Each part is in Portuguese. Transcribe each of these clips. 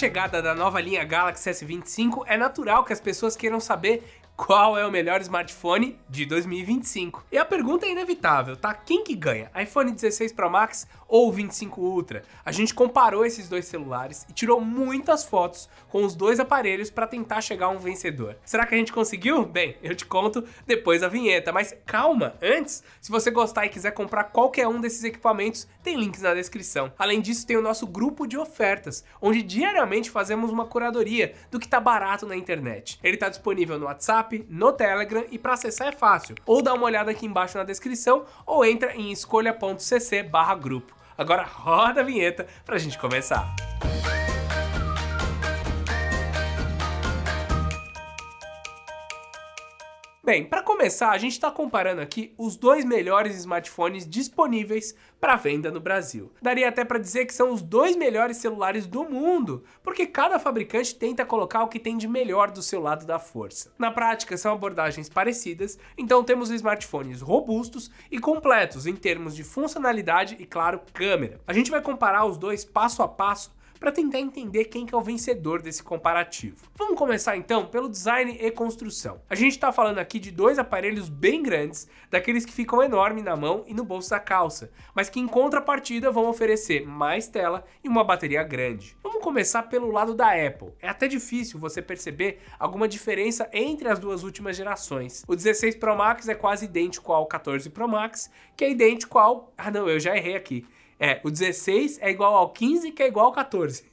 chegada da nova linha Galaxy S25, é natural que as pessoas queiram saber qual é o melhor smartphone de 2025. E a pergunta é inevitável, tá? Quem que ganha? iPhone 16 Pro Max ou o 25 Ultra? A gente comparou esses dois celulares e tirou muitas fotos com os dois aparelhos para tentar chegar a um vencedor. Será que a gente conseguiu? Bem, eu te conto depois da vinheta, mas calma, antes, se você gostar e quiser comprar qualquer um desses equipamentos, tem links na descrição. Além disso, tem o nosso grupo de ofertas, onde diariamente fazemos uma curadoria do que tá barato na internet. Ele tá disponível no WhatsApp, no Telegram, e para acessar é fácil. Ou dá uma olhada aqui embaixo na descrição, ou entra em escolha.cc/grupo. Agora roda a vinheta pra gente começar. Bem, para começar, a gente está comparando aqui os dois melhores smartphones disponíveis para venda no Brasil. Daria até para dizer que são os dois melhores celulares do mundo, porque cada fabricante tenta colocar o que tem de melhor do seu lado da força. Na prática, são abordagens parecidas, então temos smartphones robustos e completos em termos de funcionalidade e, claro, câmera. A gente vai comparar os dois passo a passo para tentar entender quem que é o vencedor desse comparativo. Vamos começar então pelo design e construção. A gente está falando aqui de dois aparelhos bem grandes, daqueles que ficam enormes na mão e no bolso da calça, mas que em contrapartida vão oferecer mais tela e uma bateria grande. Vamos começar pelo lado da Apple. É até difícil você perceber alguma diferença entre as duas últimas gerações. O 16 Pro Max é quase idêntico ao 14 Pro Max, que é idêntico ao... Ah não, eu já errei aqui. O 16 é igual ao 15, que é igual ao 14.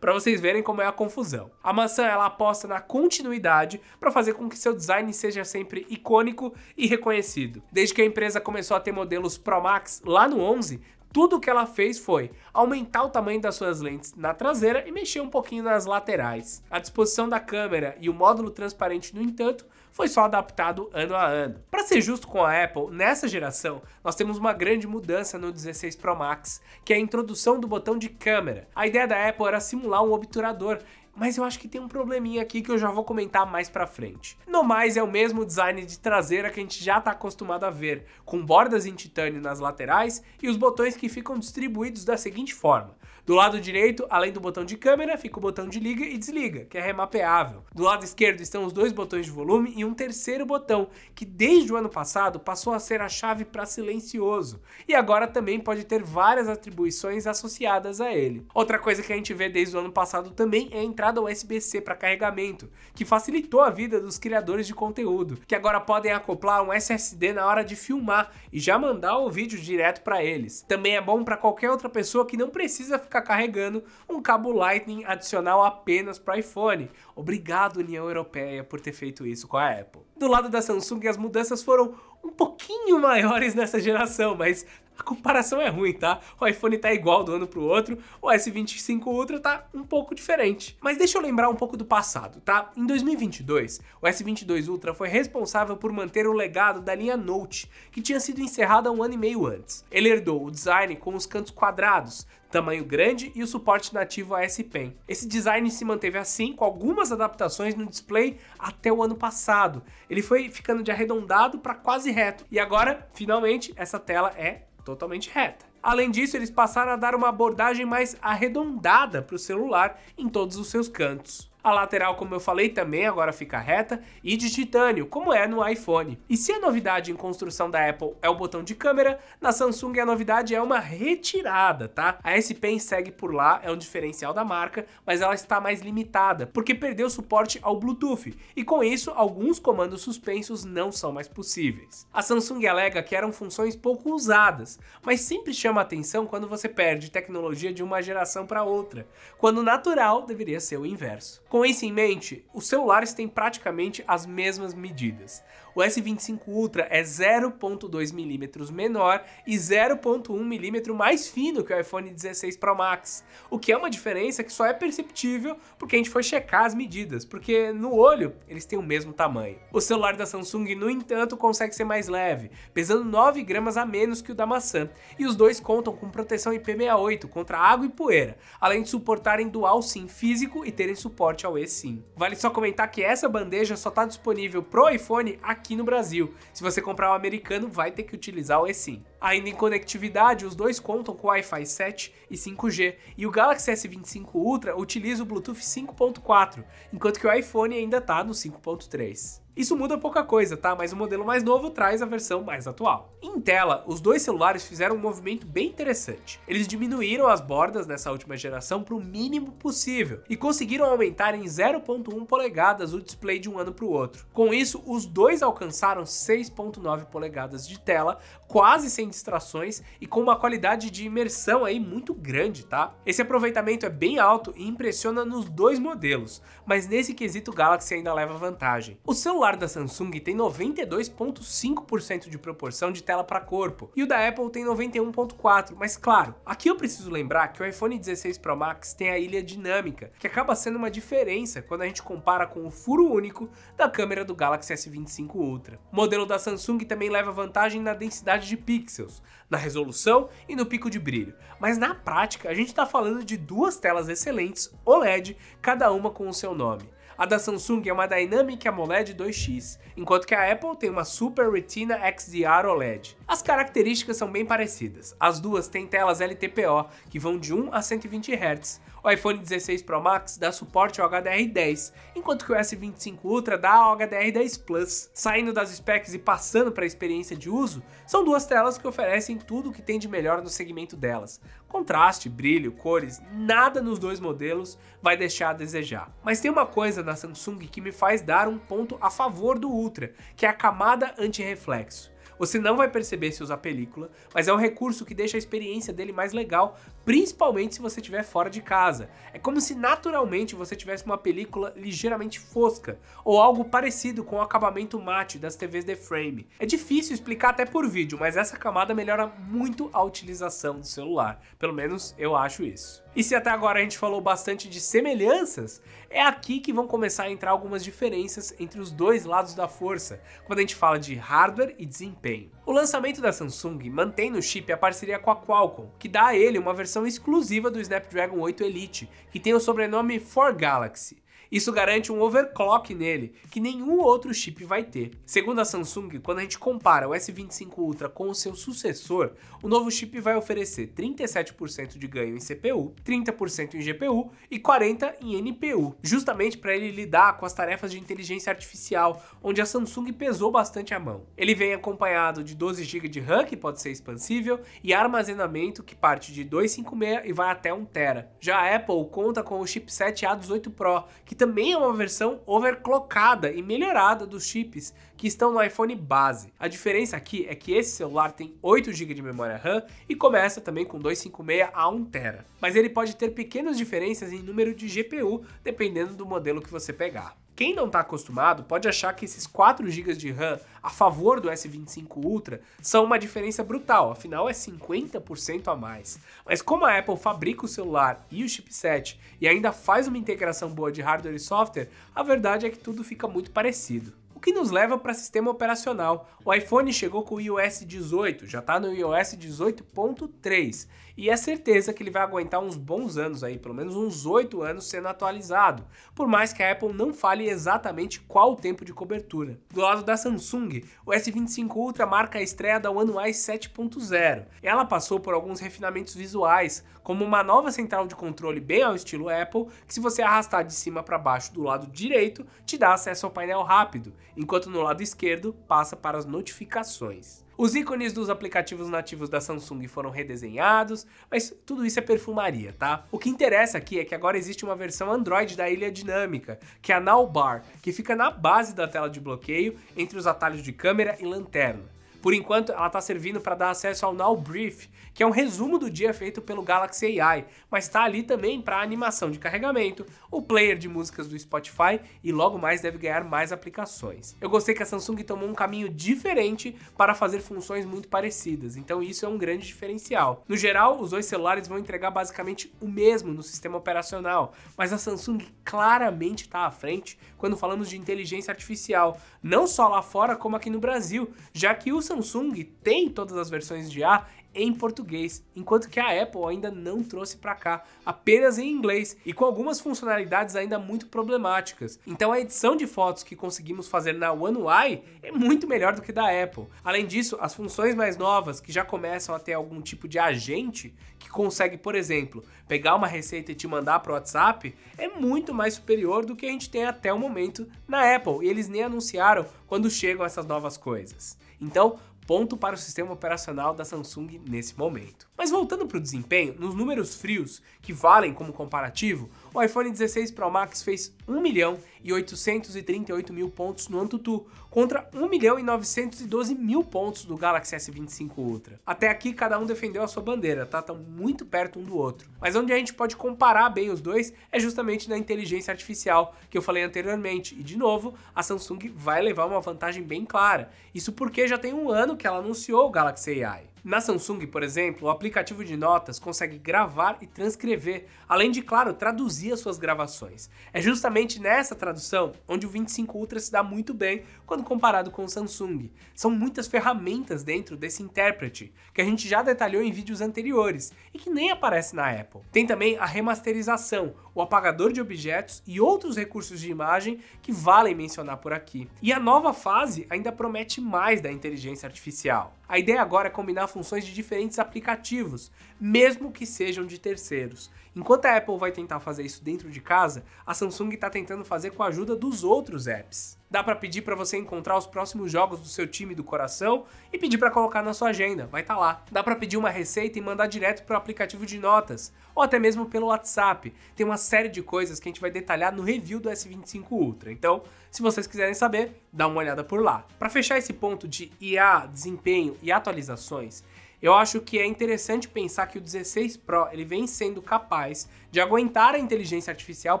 Para vocês verem como é a confusão. A maçã, ela aposta na continuidade para fazer com que seu design seja sempre icônico e reconhecido. Desde que a empresa começou a ter modelos Pro Max lá no 11, tudo o que ela fez foi aumentar o tamanho das suas lentes na traseira e mexer um pouquinho nas laterais. A disposição da câmera e o módulo transparente, no entanto, foi só adaptado ano a ano. Para ser justo com a Apple, nessa geração, nós temos uma grande mudança no 16 Pro Max, que é a introdução do botão de câmera. A ideia da Apple era simular um obturador, mas eu acho que tem um probleminha aqui que eu já vou comentar mais pra frente. No mais, é o mesmo design de traseira que a gente já tá acostumado a ver, com bordas em titânio nas laterais e os botões que ficam distribuídos da seguinte forma. Do lado direito, além do botão de câmera, fica o botão de liga e desliga, que é remapeável. Do lado esquerdo estão os dois botões de volume e um terceiro botão, que desde o ano passado passou a ser a chave para silencioso, e agora também pode ter várias atribuições associadas a ele. Outra coisa que a gente vê desde o ano passado também é a entrada USB-C para carregamento, que facilitou a vida dos criadores de conteúdo, que agora podem acoplar um SSD na hora de filmar e já mandar o vídeo direto para eles. Também é bom para qualquer outra pessoa que não precisa ficar carregando um cabo Lightning adicional apenas para iPhone. Obrigado, União Europeia, por ter feito isso com a Apple. Do lado da Samsung, as mudanças foram um pouquinho maiores nessa geração, mas a comparação é ruim, tá? O iPhone tá igual do ano pro outro, o S25 Ultra tá um pouco diferente. Mas deixa eu lembrar um pouco do passado, tá? Em 2022, o S22 Ultra foi responsável por manter o legado da linha Note, que tinha sido encerrada um ano e meio antes. Ele herdou o design com os cantos quadrados, tamanho grande e o suporte nativo a S Pen. Esse design se manteve assim, com algumas adaptações no display até o ano passado. Ele foi ficando de arredondado para quase reto, e agora, finalmente, essa tela é totalmente reta. Além disso, eles passaram a dar uma abordagem mais arredondada para o celular em todos os seus cantos. A lateral, como eu falei, também agora fica reta e de titânio, como é no iPhone. E se a novidade em construção da Apple é o botão de câmera, na Samsung a novidade é uma retirada, tá? A S Pen segue por lá, é um diferencial da marca, mas ela está mais limitada, porque perdeu suporte ao Bluetooth, e com isso, alguns comandos suspensos não são mais possíveis. A Samsung alega que eram funções pouco usadas, mas sempre chama atenção quando você perde tecnologia de uma geração para outra, quando natural deveria ser o inverso. Com isso em mente, os celulares têm praticamente as mesmas medidas. O S25 Ultra é 0.2 mm menor e 0.1 mm mais fino que o iPhone 16 Pro Max, o que é uma diferença que só é perceptível porque a gente foi checar as medidas, porque no olho eles têm o mesmo tamanho. O celular da Samsung, no entanto, consegue ser mais leve, pesando 9 gramas a menos que o da maçã, e os dois contam com proteção IP68 contra água e poeira, além de suportarem Dual SIM físico e terem suporte ao eSIM. Vale só comentar que essa bandeja só está disponível pro iPhone aqui aqui no Brasil. Se você comprar o americano, vai ter que utilizar o eSIM. Ainda em conectividade, os dois contam com Wi-Fi 7 e 5G, e o Galaxy S25 Ultra utiliza o Bluetooth 5.4, enquanto que o iPhone ainda está no 5.3. Isso muda pouca coisa, tá? Mas o modelo mais novo traz a versão mais atual. Em tela, os dois celulares fizeram um movimento bem interessante. Eles diminuíram as bordas nessa última geração para o mínimo possível e conseguiram aumentar em 0.1 polegadas o display de um ano para o outro. Com isso, os dois alcançaram 6.9 polegadas de tela, quase sem distrações e com uma qualidade de imersão aí muito grande, tá? Esse aproveitamento é bem alto e impressiona nos dois modelos, mas nesse quesito o Galaxy ainda leva vantagem. O celular da Samsung tem 92,5% de proporção de tela para corpo e o da Apple tem 91,4%, mas claro, aqui eu preciso lembrar que o iPhone 16 Pro Max tem a ilha dinâmica, que acaba sendo uma diferença quando a gente compara com o furo único da câmera do Galaxy S25 Ultra. O modelo da Samsung também leva vantagem na densidade de pixels, na resolução e no pico de brilho, mas na prática a gente está falando de duas telas excelentes OLED, cada uma com o seu nome. A da Samsung é uma Dynamic AMOLED 2X, enquanto que a Apple tem uma Super Retina XDR OLED. As características são bem parecidas, as duas têm telas LTPO, que vão de 1 a 120 Hz. O iPhone 16 Pro Max dá suporte ao HDR10, enquanto que o S25 Ultra dá ao HDR10 Plus. Saindo das specs e passando para a experiência de uso, são duas telas que oferecem tudo o que tem de melhor no segmento delas. Contraste, brilho, cores, nada nos dois modelos vai deixar a desejar. Mas tem uma coisa na Samsung que me faz dar um ponto a favor do Ultra, que é a camada anti-reflexo. Você não vai perceber se usar película, mas é um recurso que deixa a experiência dele mais legal, principalmente se você estiver fora de casa. É como se naturalmente você tivesse uma película ligeiramente fosca, ou algo parecido com o acabamento mate das TVs de frame. É difícil explicar até por vídeo, mas essa camada melhora muito a utilização do celular, pelo menos eu acho isso. E se até agora a gente falou bastante de semelhanças, é aqui que vão começar a entrar algumas diferenças entre os dois lados da força, quando a gente fala de hardware e desempenho. O lançamento da Samsung mantém no chip a parceria com a Qualcomm, que dá a ele uma versão exclusiva do Snapdragon 8 Elite, que tem o sobrenome 4Galaxy. Isso garante um overclock nele, que nenhum outro chip vai ter. Segundo a Samsung, quando a gente compara o S25 Ultra com o seu sucessor, o novo chip vai oferecer 37% de ganho em CPU, 30% em GPU e 40% em NPU, justamente para ele lidar com as tarefas de inteligência artificial, onde a Samsung pesou bastante a mão. Ele vem acompanhado de 12 GB de RAM, que pode ser expansível, e armazenamento que parte de 256 e vai até 1 TB. Já a Apple conta com o chipset A18 Pro, que também é uma versão overclockada e melhorada dos chips que estão no iPhone base. A diferença aqui é que esse celular tem 8 GB de memória RAM e começa também com 256 a 1 TB. Mas ele pode ter pequenas diferenças em número de GPU, dependendo do modelo que você pegar. Quem não está acostumado pode achar que esses 4 GB de RAM a favor do S25 Ultra são uma diferença brutal, afinal é 50% a mais. Mas como a Apple fabrica o celular e o chipset e ainda faz uma integração boa de hardware e software, a verdade é que tudo fica muito parecido. O que nos leva para sistema operacional. O iPhone chegou com o iOS 18, já está no iOS 18.3 e é certeza que ele vai aguentar uns bons anos aí, pelo menos uns 8 anos sendo atualizado, por mais que a Apple não fale exatamente qual o tempo de cobertura. Do lado da Samsung, o S25 Ultra marca a estreia da One UI 7.0. Ela passou por alguns refinamentos visuais, como uma nova central de controle bem ao estilo Apple, que se você arrastar de cima para baixo do lado direito, te dá acesso ao painel rápido, enquanto no lado esquerdo passa para as notificações. Os ícones dos aplicativos nativos da Samsung foram redesenhados, mas tudo isso é perfumaria, tá? O que interessa aqui é que agora existe uma versão Android da ilha dinâmica, que é a Now Bar, que fica na base da tela de bloqueio entre os atalhos de câmera e lanterna. Por enquanto, ela está servindo para dar acesso ao Now Brief, que é um resumo do dia feito pelo Galaxy AI, mas está ali também para animação de carregamento, o player de músicas do Spotify e logo mais deve ganhar mais aplicações. Eu gostei que a Samsung tomou um caminho diferente para fazer funções muito parecidas, então isso é um grande diferencial. No geral, os dois celulares vão entregar basicamente o mesmo no sistema operacional, mas a Samsung claramente está à frente quando falamos de inteligência artificial, não só lá fora como aqui no Brasil, já que o Samsung tem todas as versões de IA em português, enquanto que a Apple ainda não trouxe para cá, apenas em inglês e com algumas funcionalidades ainda muito problemáticas. Então a edição de fotos que conseguimos fazer na One UI é muito melhor do que da Apple. Além disso, as funções mais novas que já começam a ter algum tipo de agente que consegue, por exemplo, pegar uma receita e te mandar para o WhatsApp, é muito mais superior do que a gente tem até o momento na Apple, e eles nem anunciaram quando chegam essas novas coisas. Então, ponto para o sistema operacional da Samsung nesse momento. Mas voltando para o desempenho, nos números frios, que valem como comparativo, o iPhone 16 Pro Max fez 1.838.000 pontos no AnTuTu, contra 1.912.000 pontos do Galaxy S25 Ultra. Até aqui cada um defendeu a sua bandeira, tá? Estão muito perto um do outro. Mas onde a gente pode comparar bem os dois é justamente na inteligência artificial, que eu falei anteriormente. E de novo, a Samsung vai levar uma vantagem bem clara. Isso porque já tem um ano que ela anunciou o Galaxy AI. Na Samsung, por exemplo, o aplicativo de notas consegue gravar e transcrever, além de, claro, traduzir as suas gravações. É justamente nessa tradução onde o 25 Ultra se dá muito bem quando comparado com o Samsung. São muitas ferramentas dentro desse intérprete, que a gente já detalhou em vídeos anteriores e que nem aparece na Apple. Tem também a remasterização, o apagador de objetos e outros recursos de imagem que valem mencionar por aqui. E a nova fase ainda promete mais da inteligência artificial. A ideia agora é combinar funções de diferentes aplicativos, mesmo que sejam de terceiros. Enquanto a Apple vai tentar fazer isso dentro de casa, a Samsung está tentando fazer com a ajuda dos outros apps. Dá para pedir para você encontrar os próximos jogos do seu time do coração e pedir para colocar na sua agenda, vai estar lá. Dá para pedir uma receita e mandar direto para o aplicativo de notas, ou até mesmo pelo WhatsApp. Tem uma série de coisas que a gente vai detalhar no review do S25 Ultra, então se vocês quiserem saber, dá uma olhada por lá. Para fechar esse ponto de IA, desempenho e atualizações, eu acho que é interessante pensar que o 16 Pro ele vem sendo capaz de aguentar a inteligência artificial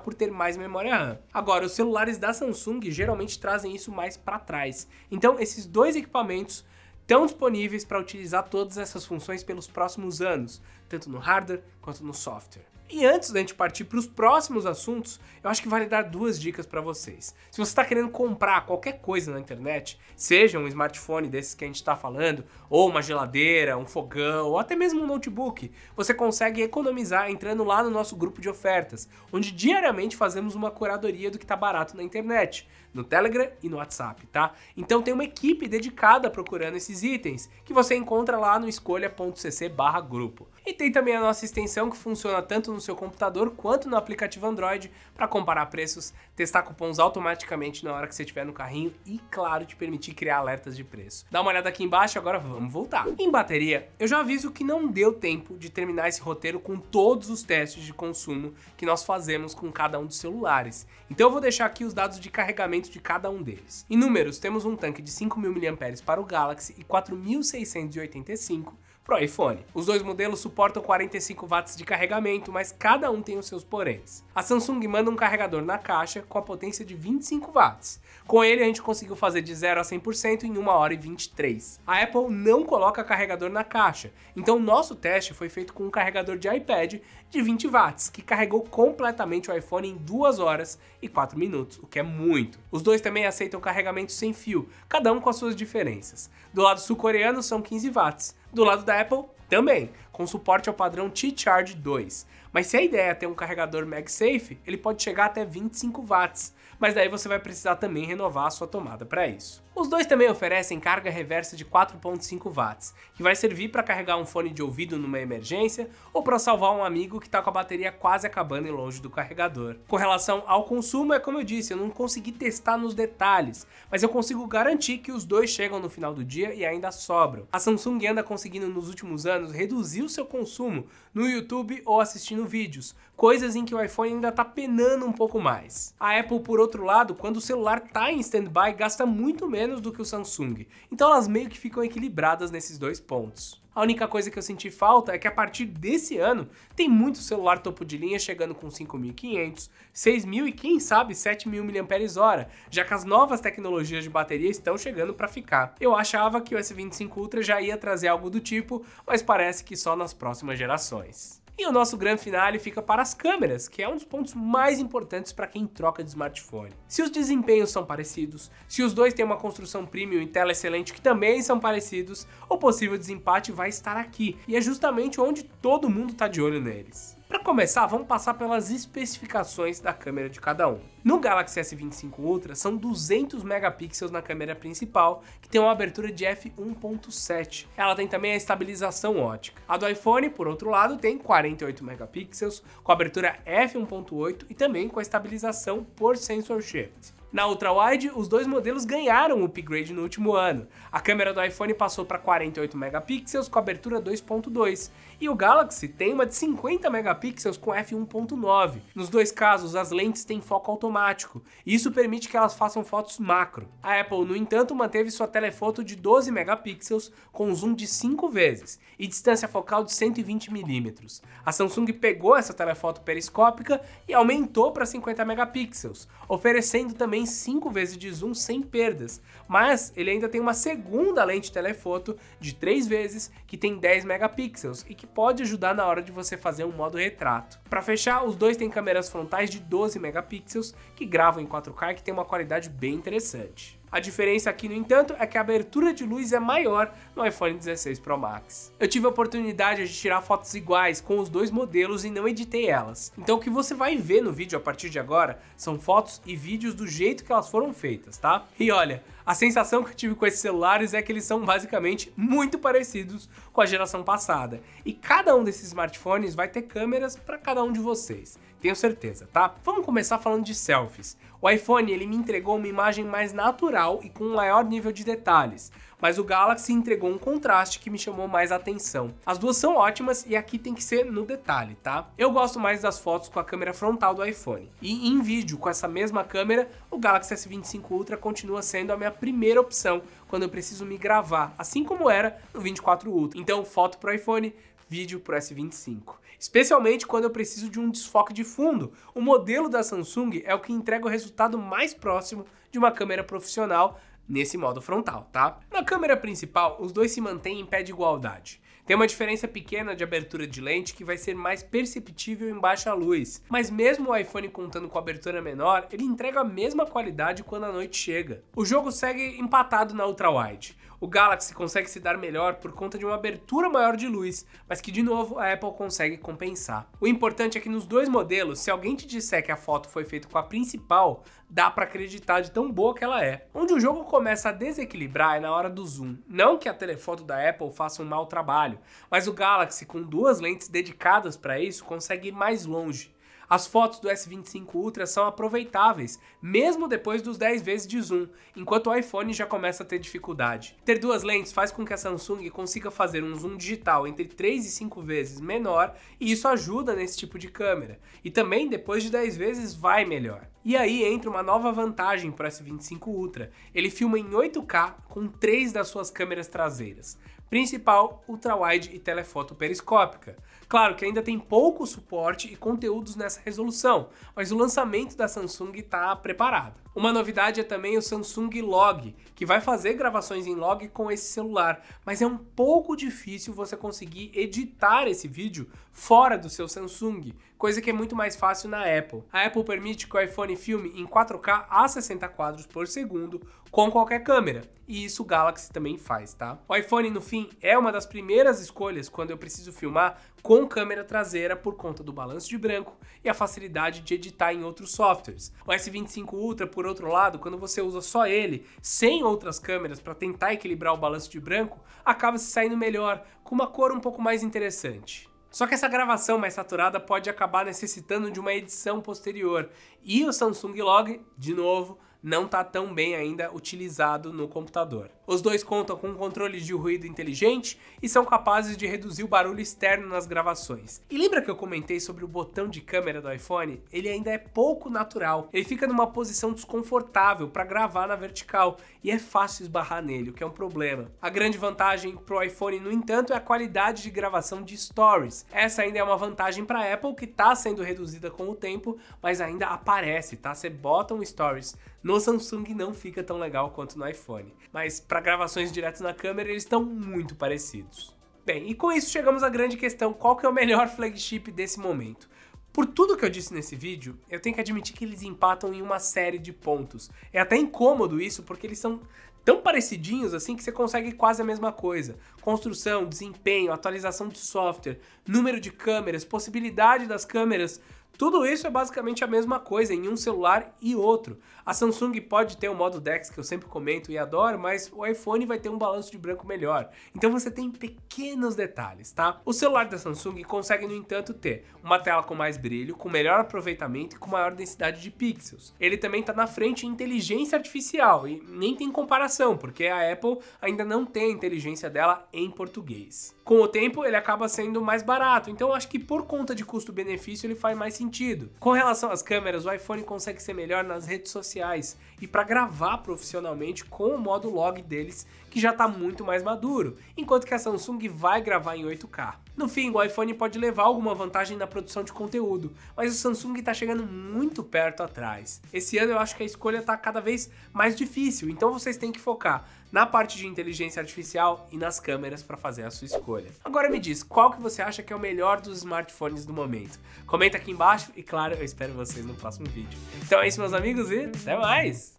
por ter mais memória RAM. Agora, os celulares da Samsung geralmente trazem isso mais para trás. Então, esses dois equipamentos estão disponíveis para utilizar todas essas funções pelos próximos anos, tanto no hardware quanto no software. E antes da gente partir para os próximos assuntos, eu acho que vale dar duas dicas para vocês. Se você está querendo comprar qualquer coisa na internet, seja um smartphone desses que a gente está falando, ou uma geladeira, um fogão, ou até mesmo um notebook, você consegue economizar entrando lá no nosso grupo de ofertas, onde diariamente fazemos uma curadoria do que está barato na internet, no Telegram e no WhatsApp, tá? Então tem uma equipe dedicada procurando esses itens, que você encontra lá no escolha.cc/grupo. E tem também a nossa extensão que funciona tanto no seu computador quanto no aplicativo Android para comparar preços, testar cupons automaticamente na hora que você estiver no carrinho e, claro, te permitir criar alertas de preço. Dá uma olhada aqui embaixo, agora vamos voltar. Em bateria, eu já aviso que não deu tempo de terminar esse roteiro com todos os testes de consumo que nós fazemos com cada um dos celulares. Então eu vou deixar aqui os dados de carregamento de cada um deles. Em números, temos um tanque de 5.000 mAh para o Galaxy e 4.685 para o iPhone. Os dois modelos suportam 45 watts de carregamento, mas cada um tem os seus poréns. A Samsung manda um carregador na caixa com a potência de 25 watts. Com ele a gente conseguiu fazer de 0 a 100% em 1 hora e 23. A Apple não coloca carregador na caixa, então nosso teste foi feito com um carregador de iPad de 20 watts, que carregou completamente o iPhone em 2 horas e 4 minutos, o que é muito. Os dois também aceitam carregamento sem fio, cada um com as suas diferenças. Do lado sul-coreano são 15 watts, do lado da Apple também, com suporte ao padrão T-Charge 2. Mas se a ideia é ter um carregador MagSafe, ele pode chegar até 25 watts, mas daí você vai precisar também renovar a sua tomada para isso. Os dois também oferecem carga reversa de 4.5 watts, que vai servir para carregar um fone de ouvido numa emergência ou para salvar um amigo que está com a bateria quase acabando e longe do carregador. Com relação ao consumo, é como eu disse, eu não consegui testar nos detalhes, mas eu consigo garantir que os dois chegam no final do dia e ainda sobram. A Samsung anda conseguindo nos últimos anos reduzir o seu consumo no YouTube ou assistindo vídeos, coisas em que o iPhone ainda está penando um pouco mais. A Apple, por outro lado, quando o celular está em stand-by, gasta muito menos do que o Samsung, então elas meio que ficam equilibradas nesses dois pontos. A única coisa que eu senti falta é que a partir desse ano tem muito celular topo de linha chegando com 5.500, 6.000 e quem sabe 7.000 mAh, já que as novas tecnologias de bateria estão chegando para ficar. Eu achava que o S25 Ultra já ia trazer algo do tipo, mas parece que só nas próximas gerações. E o nosso grande finale fica para as câmeras, que é um dos pontos mais importantes para quem troca de smartphone. Se os desempenhos são parecidos, se os dois têm uma construção premium e tela excelente que também são parecidos, o possível desempate vai estar aqui, e é justamente onde todo mundo está de olho neles. Para começar, vamos passar pelas especificações da câmera de cada um. No Galaxy S25 Ultra são 200 megapixels na câmera principal, que tem uma abertura de f1.7. Ela tem também a estabilização ótica. A do iPhone, por outro lado, tem 48 megapixels, com abertura f1.8 e também com a estabilização por sensor shift. Na ultra-wide, os dois modelos ganharam um upgrade no último ano. A câmera do iPhone passou para 48 megapixels com abertura 2.2 e o Galaxy tem uma de 50 megapixels com f1.9. Nos dois casos, as lentes têm foco automático e isso permite que elas façam fotos macro. A Apple, no entanto, manteve sua telefoto de 12 megapixels com zoom de 5 vezes e distância focal de 120mm. A Samsung pegou essa telefoto periscópica e aumentou para 50 megapixels, oferecendo também 5 vezes de zoom sem perdas, mas ele ainda tem uma segunda lente telefoto de 3 vezes que tem 10 megapixels e que pode ajudar na hora de você fazer um modo retrato. Para fechar, os dois têm câmeras frontais de 12 megapixels que gravam em 4K e que tem uma qualidade bem interessante. A diferença aqui, no entanto, é que a abertura de luz é maior no iPhone 16 Pro Max. Eu tive a oportunidade de tirar fotos iguais com os dois modelos e não editei elas. Então o que você vai ver no vídeo a partir de agora são fotos e vídeos do jeito que elas foram feitas, tá? E olha, a sensação que eu tive com esses celulares é que eles são basicamente muito parecidos com a geração passada. E cada um desses smartphones vai ter câmeras para cada um de vocês. Tenho certeza, tá? Vamos começar falando de selfies. O iPhone, ele me entregou uma imagem mais natural e com um maior nível de detalhes, mas o Galaxy entregou um contraste que me chamou mais a atenção. As duas são ótimas e aqui tem que ser no detalhe, tá? Eu gosto mais das fotos com a câmera frontal do iPhone. E em vídeo com essa mesma câmera, o Galaxy S25 Ultra continua sendo a minha primeira opção quando eu preciso me gravar, assim como era no 24 Ultra. Então, foto pro iPhone, vídeo pro S25. Especialmente quando eu preciso de um desfoque de fundo. O modelo da Samsung é o que entrega o resultado mais próximo de uma câmera profissional nesse modo frontal, tá? Na câmera principal, os dois se mantêm em pé de igualdade. Tem uma diferença pequena de abertura de lente que vai ser mais perceptível em baixa luz, mas mesmo o iPhone contando com abertura menor, ele entrega a mesma qualidade quando a noite chega. O jogo segue empatado na ultra-wide. O Galaxy consegue se dar melhor por conta de uma abertura maior de luz, mas que de novo a Apple consegue compensar. O importante é que nos dois modelos, se alguém te disser que a foto foi feita com a principal, dá pra acreditar de tão boa que ela é. Onde o jogo começa a desequilibrar é na hora do zoom. Não que a telefoto da Apple faça um mau trabalho, mas o Galaxy com duas lentes dedicadas para isso consegue ir mais longe. As fotos do S25 Ultra são aproveitáveis, mesmo depois dos 10 vezes de zoom, enquanto o iPhone já começa a ter dificuldade. Ter duas lentes faz com que a Samsung consiga fazer um zoom digital entre 3 e 5 vezes menor, e isso ajuda nesse tipo de câmera. E também depois de 10 vezes vai melhor. E aí entra uma nova vantagem para o S25 Ultra. Ele filma em 8K com 3 das suas câmeras traseiras: principal, ultra-wide e telefoto periscópica. Claro que ainda tem pouco suporte e conteúdos nessa resolução, mas o lançamento da Samsung está preparado. Uma novidade é também o Samsung Log, que vai fazer gravações em log com esse celular, mas é um pouco difícil você conseguir editar esse vídeo fora do seu Samsung, coisa que é muito mais fácil na Apple. A Apple permite que o iPhone filme em 4K a 60 quadros por segundo com qualquer câmera, e isso o Galaxy também faz, tá? O iPhone, no fim, é uma das primeiras escolhas quando eu preciso filmar com câmera traseira por conta do balanço de branco e a facilidade de editar em outros softwares. O S25 Ultra, por outro lado, quando você usa só ele, sem outras câmeras para tentar equilibrar o balanço de branco, acaba se saindo melhor, com uma cor um pouco mais interessante. Só que essa gravação mais saturada pode acabar necessitando de uma edição posterior, e o Samsung Log, de novo, não está tão bem ainda utilizado no computador. Os dois contam com controles de ruído inteligente e são capazes de reduzir o barulho externo nas gravações. E lembra que eu comentei sobre o botão de câmera do iPhone? Ele ainda é pouco natural, ele fica numa posição desconfortável para gravar na vertical e é fácil esbarrar nele, o que é um problema. A grande vantagem para o iPhone, no entanto, é a qualidade de gravação de Stories. Essa ainda é uma vantagem para a Apple que está sendo reduzida com o tempo, mas ainda aparece, tá? Você bota um Stories no Samsung, não fica tão legal quanto no iPhone. Mas para gravações direto na câmera, eles estão muito parecidos. Bem, e com isso chegamos à grande questão, qual que é o melhor flagship desse momento? Por tudo que eu disse nesse vídeo, eu tenho que admitir que eles empatam em uma série de pontos. É até incômodo isso, porque eles são tão parecidinhos assim que você consegue quase a mesma coisa. Construção, desempenho, atualização de software, número de câmeras, possibilidade das câmeras, tudo isso é basicamente a mesma coisa em um celular e outro. A Samsung pode ter o modo DeX, que eu sempre comento e adoro, mas o iPhone vai ter um balanço de branco melhor. Então você tem pequenos detalhes, tá? O celular da Samsung consegue, no entanto, ter uma tela com mais brilho, com melhor aproveitamento e com maior densidade de pixels. Ele também está na frente em inteligência artificial e nem tem comparação, porque a Apple ainda não tem a inteligência dela em português. Com o tempo, ele acaba sendo mais barato, então eu acho que por conta de custo-benefício ele faz mais sentido. Com relação às câmeras, o iPhone consegue ser melhor nas redes sociais e para gravar profissionalmente com o modo log deles, que já está muito mais maduro, enquanto que a Samsung vai gravar em 8K. No fim, o iPhone pode levar alguma vantagem na produção de conteúdo, mas o Samsung está chegando muito perto atrás. Esse ano eu acho que a escolha está cada vez mais difícil, então vocês têm que focar na parte de inteligência artificial e nas câmeras para fazer a sua escolha. Agora me diz, qual que você acha que é o melhor dos smartphones do momento? Comenta aqui embaixo e claro, eu espero vocês no próximo vídeo. Então é isso, meus amigos, e até mais!